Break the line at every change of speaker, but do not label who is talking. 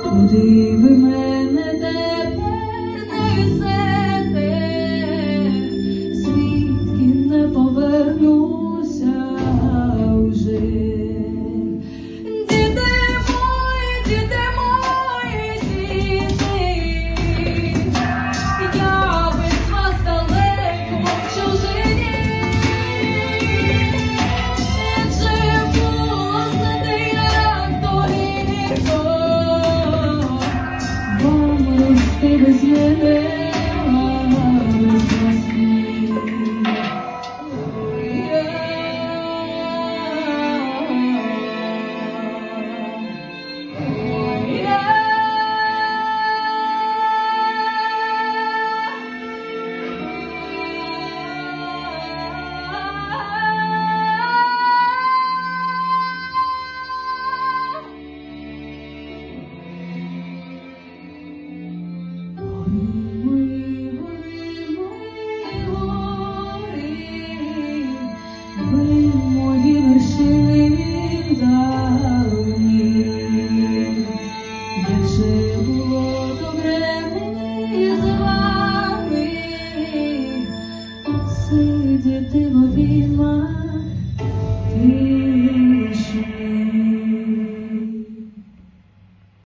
Куди ви мене тепер несете, звідки не повернуся вже. Діти мої, діти, я без вас далеко в чужині. Ти без мене, без вас ні. Ви мої вершини давні, як же було добре мені з вами сидіти в обіймах.